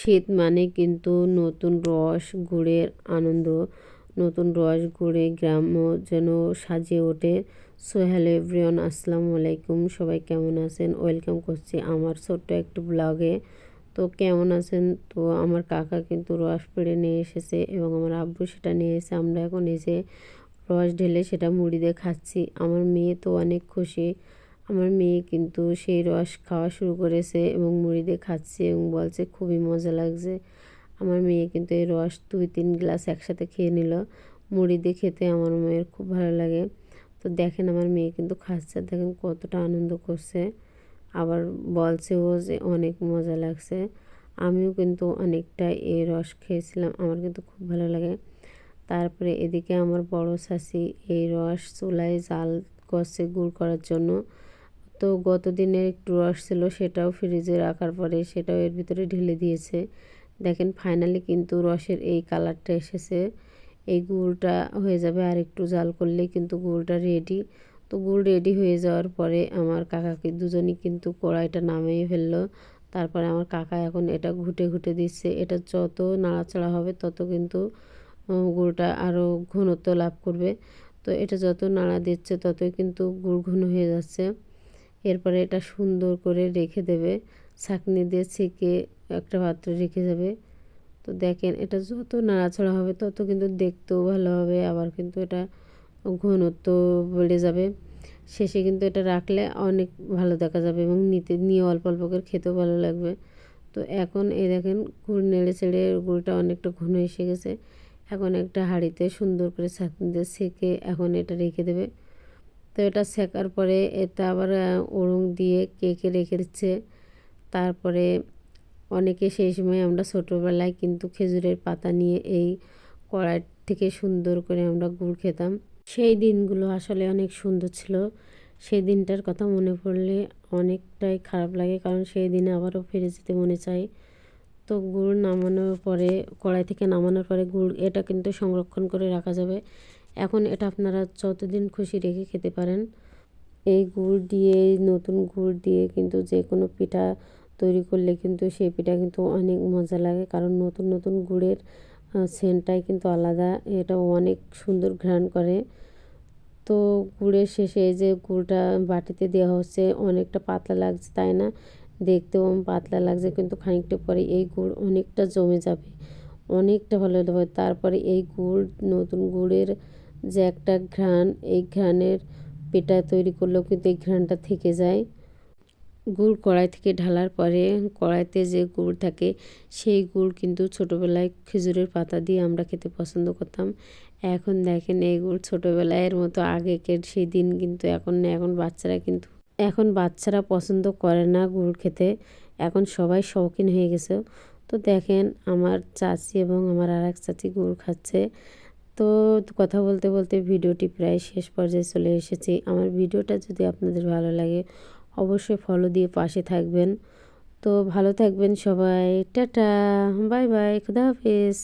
শীত মানে কিন্তু নতুন রস গুড়ের আনন্দ। নতুন রস গুড়ে গ্রাম্য যেন সাজিয়ে ওঠে। সো হ্যালো এভরিওয়ান, আসসালামু আলাইকুম। সবাই কেমন আছেন? ওয়েলকাম করছি আমার ছোট্ট একটু ব্লগে। তো কেমন আছেন? তো আমার কাকা কিন্তু রস পেড়ে নিয়ে এসেছে এবং আমার আব্বু সেটা নিয়ে এসে আমরা এখন এসে রস ঢেলে সেটা মুড়ি দিয়ে খাচ্ছি। আমার মেয়ে তো অনেক খুশি। আমার মেয়ে কিন্তু সেই রস খাওয়া শুরু করেছে এবং মুড়ি দিয়ে খাচ্ছে এবং বলছে খুবই মজা লাগছে। আমার মেয়ে কিন্তু এই রস 2-3 গ্লাস একসাথে খেয়ে নিল। মুড়ি দিয়ে খেতে আমার মেয়ের খুব ভালো লাগে। তো দেখেন আমার মেয়ে কিন্তু খাচ্ছে, দেখেন কতটা আনন্দ করছে। আবার বলছে ও যে অনেক মজা লাগছে। আমিও কিন্তু অনেকটা এই রস খেয়েছিলাম, আমার কিন্তু খুব ভালো লাগে। তারপরে এদিকে আমার বড় শাশি এই রস চুলায় জাল করছে গুড় করার জন্য। তো গত দিনের একটু রস ছিল, সেটাও ফ্রিজে রাখার পরে সেটাও এর ভিতরে ঢেলে দিয়েছে। দেখেন ফাইনালি কিন্তু রসের এই কালারটা এসেছে। এই গুড়টা হয়ে যাবে আর একটু জাল করলেই কিন্তু গুড়টা রেডি। তো গুড় রেডি হয়ে যাওয়ার পরে আমার কাকাকে দুজনই কিন্তু কড়াইটা নামিয়ে ফেললো। তারপরে আমার কাকা এখন এটা ঘুটে ঘুটে দিচ্ছে। এটা যত নাড়াচাড়া হবে তত কিন্তু গুড়টা আরও ঘনত্ব লাভ করবে। তো এটা যত নাড়া দিচ্ছে ততই কিন্তু গুড় ঘন হয়ে যাচ্ছে। এরপরে এটা সুন্দর করে রেখে দেবে, ছাঁকনি দিয়ে ছেঁকে একটা পাত্রে রেখে যাবে। তো দেখেন এটা যত নাড়াচাড়া হবে তত কিন্তু দেখতেও ভালো হবে, আবার কিন্তু এটা ঘনত্ব বেড়ে যাবে। শেষে কিন্তু এটা রাখলে অনেক ভালো দেখা যাবে এবং নিয়ে অল্প অল্প করে খেতেও ভালো লাগবে। তো এখন এই দেখেন গুড় নেড়ে চেড়ে গুড়টা অনেকটা ঘন এসে গেছে। এখন একটা হাঁড়িতে সুন্দর করে ছাঁকনি দিয়ে ছেঁকে এখন এটা রেখে দেবে। তো এটা ছেঁকার পরে এটা আবার ওড়ং দিয়ে কেকে রেখে দিচ্ছে। তারপরে অনেকে সেই সময় আমরা ছোটোবেলায় কিন্তু খেজুরের পাতা নিয়ে এই কড়াই থেকে সুন্দর করে আমরা গুড় খেতাম। সেই দিনগুলো আসলে অনেক সুন্দর ছিল। সেই দিনটার কথা মনে পড়লে অনেকটাই খারাপ লাগে, কারণ সেই দিনে আবারও ফিরে যেতে মনে চায়। তো গুড় নামানোর পরে, কড়াই থেকে নামানোর পরে গুড় এটা কিন্তু সংরক্ষণ করে রাখা যাবে। এখন এটা আপনারা যতদিন খুশি রেখে খেতে পারেন। এই গুড় দিয়ে, নতুন গুড় দিয়ে কিন্তু যে কোনো পিঠা তৈরি করলে কিন্তু সেই পিঠা কিন্তু অনেক মজা লাগে, কারণ নতুন নতুন গুড়ের সেন্টটাই কিন্তু আলাদা। এটাও অনেক সুন্দর ঘ্রাণ করে। তো গুড়ের শেষে এই যে গুড়টা বাটিতে দেওয়া হচ্ছে, অনেকটা পাতলা লাগছে তাই না? দেখতেও পাতলা লাগছে, কিন্তু খানিকটা পরে এই গুড় অনেকটা জমে যাবে, অনেকটা ভালো হবে। তারপরে এই গুড়, নতুন গুড়ের যে একটা ঘ্রাণ, এই ঘ্রাণের পিঠা তৈরি করলেও কিন্তু এই ঘ্রাণটা থেকে যায়। গুড় কড়াই থেকে ঢালার পরে কড়াইতে যে গুড় থাকে সেই গুড় কিন্তু ছোটোবেলায় খেজুরের পাতা দিয়ে আমরা খেতে পছন্দ করতাম। এখন দেখেন এই গুড় ছোটোবেলায় এর মতো আগেকের সেই দিন কিন্তু এখন নেই। এখন বাচ্চারা পছন্দ করে না গুড় খেতে, এখন সবাই শৌখিন হয়ে গেছে। তো দেখেন আমার চাচি এবং আমার আর এক চাচি গুড় খাচ্ছে। তো কথা বলতে বলতে ভিডিওটি প্রায় শেষ পর্যায়ে চলে এসেছি। আমার ভিডিওটা যদি আপনাদের ভালো লাগে অবশ্যই ফলো দিয়ে পাশে থাকবেন। তো ভালো থাকবেন সবাই, টাটা, বাই বাই, খুদা হাফেজ।